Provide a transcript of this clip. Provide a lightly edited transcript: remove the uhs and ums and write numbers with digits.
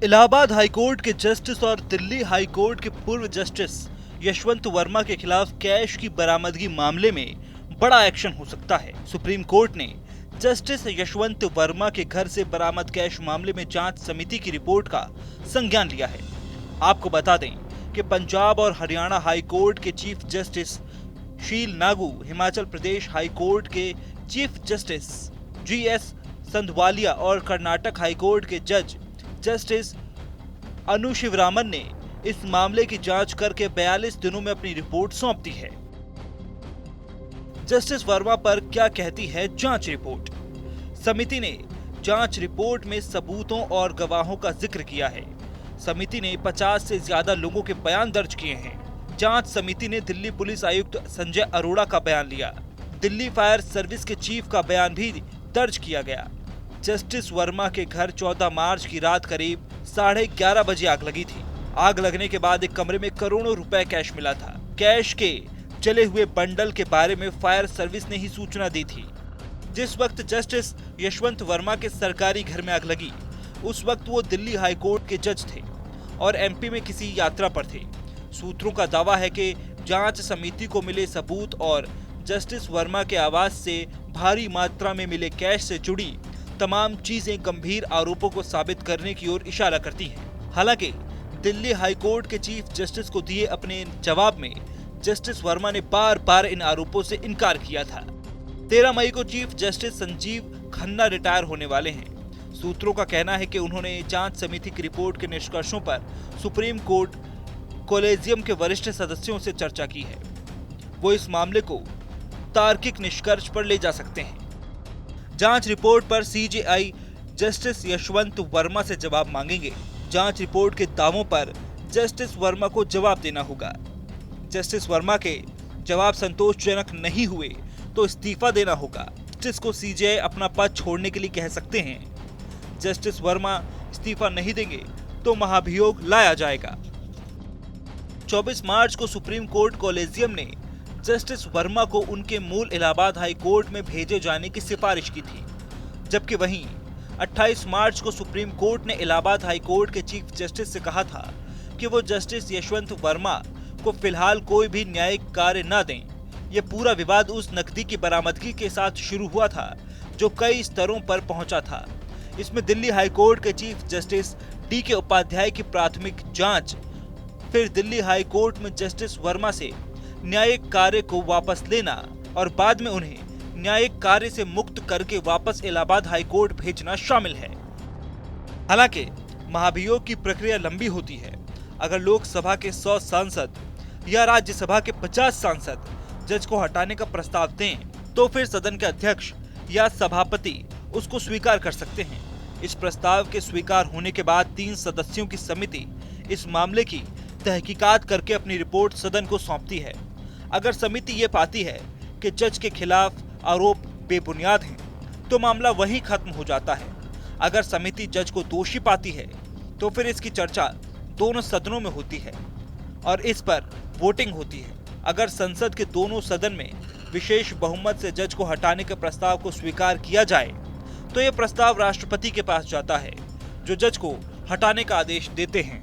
Allahabad high court के justice और Delhi high court के पूर्व जस्टिस यशवंत वर्मा के खिलाफ कैश की बरामदगी मामले में बड़ा एक्शन हो सकता है। सुप्रीम कोर्ट ने जस्टिस यशवंत वर्मा के घर से बरामद कैश मामले में जांच समिति की रिपोर्ट का संज्ञान लिया है। आपको बता दें कि पंजाब और हरियाणा हाईकोर्ट के चीफ जस्टिस शील नागू, हिमाचल प्रदेश हाईकोर्ट के चीफ जस्टिस GS संधवालिया और कर्नाटक हाईकोर्ट के जज जस्टिस अनु शिवरामन ने इस मामले की जांच करके 42 दिनों में अपनी रिपोर्ट सौंप दी है। जस्टिस वर्मा पर क्या कहती है जांच रिपोर्ट? समिति ने जांच रिपोर्ट में सबूतों और गवाहों का जिक्र किया है। समिति ने 50 से ज्यादा लोगों के बयान दर्ज किए हैं। जांच समिति ने दिल्ली पुलिस आयुक्त संजय अरोड़ा का बयान लिया। दिल्ली फायर सर्विस के चीफ का बयान भी दर्ज किया गया। जस्टिस वर्मा के घर 14 मार्च की रात करीब 11:30 बजे आग लगी थी। आग लगने के बाद एक कमरे में करोड़ों रुपए कैश मिला था। कैश के जले हुए बंडल के बारे में फायर सर्विस ने ही सूचना दी थी। जिस वक्त जस्टिस यशवंत वर्मा के सरकारी घर में आग लगी, उस वक्त वो दिल्ली हाईकोर्ट के जज थे और MP में किसी यात्रा पर थे। सूत्रों का दावा है कि जांच समिति को मिले सबूत और जस्टिस वर्मा के आवास से भारी मात्रा में मिले कैश से जुड़ी तमाम चीजें गंभीर आरोपों को साबित करने की ओर इशारा करती हैं। हालांकि दिल्ली हाईकोर्ट के चीफ जस्टिस को दिए अपने जवाब में जस्टिस वर्मा ने बार बार इन आरोपों से इनकार किया था। 13 मई को chief justice Sanjeev Khanna retire होने वाले हैं। सूत्रों का कहना है कि उन्होंने जांच समिति की रिपोर्ट के निष्कर्षों पर सुप्रीम कोर्ट कोलेजियम के वरिष्ठ सदस्यों से चर्चा की है। वो इस मामले को तार्किक निष्कर्ष पर ले जा सकते हैं। जांच रिपोर्ट पर CJI जस्टिस यशवंत वर्मा से जवाब मांगेंगे। जांच रिपोर्ट के दावों पर जस्टिस वर्मा को जवाब देना होगा। जस्टिस वर्मा के जवाब संतोषजनक नहीं हुए तो इस्तीफा देना होगा। जस्टिस को CJI अपना पद छोड़ने के लिए कह सकते हैं। जस्टिस वर्मा इस्तीफा नहीं देंगे तो महाभियोग लाया जाएगा। 24 मार्च को सुप्रीम कोर्ट कोलेजियम ने जस्टिस वर्मा को उनके मूल इलाहाबाद हाई कोर्ट में भेजे जाने की सिफारिश की थी, जबकि वहीं 28 मार्च को सुप्रीम कोर्ट ने इलाहाबाद हाई कोर्ट के चीफ जस्टिस से कहा था कि वो जस्टिस यशवंत वर्मा को फिलहाल कोई भी न्यायिक कार्य न दें। यह पूरा विवाद उस नकदी की बरामदगी के साथ शुरू हुआ था जो कई स्तरों पर पहुंचा था। इसमें दिल्ली हाई कोर्ट के चीफ जस्टिस DK उपाध्याय की प्राथमिक जांच, फिर दिल्ली हाई कोर्ट में जस्टिस वर्मा से न्यायिक कार्य को वापस लेना और बाद में उन्हें न्यायिक कार्य से मुक्त करके वापस इलाहाबाद हाई कोर्ट भेजना शामिल है। हालांकि महाभियोग की प्रक्रिया लंबी होती है। अगर लोकसभा के 100 सांसद या राज्यसभा के 50 सांसद जज को हटाने का प्रस्ताव दें तो फिर सदन के अध्यक्ष या सभापति उसको स्वीकार कर सकते हैं। इस प्रस्ताव के स्वीकार होने के बाद 3 सदस्यों की समिति इस मामले की तहकीकात करके अपनी रिपोर्ट सदन को सौंपती है। अगर समिति ये पाती है कि जज के खिलाफ आरोप बेबुनियाद हैं, तो मामला वहीं खत्म हो जाता है। अगर समिति जज को दोषी पाती है तो फिर इसकी चर्चा दोनों सदनों में होती है और इस पर वोटिंग होती है। अगर संसद के दोनों सदन में विशेष बहुमत से जज को हटाने के प्रस्ताव को स्वीकार किया जाए तो यह प्रस्ताव राष्ट्रपति के पास जाता है, जो जज को हटाने का आदेश देते हैं।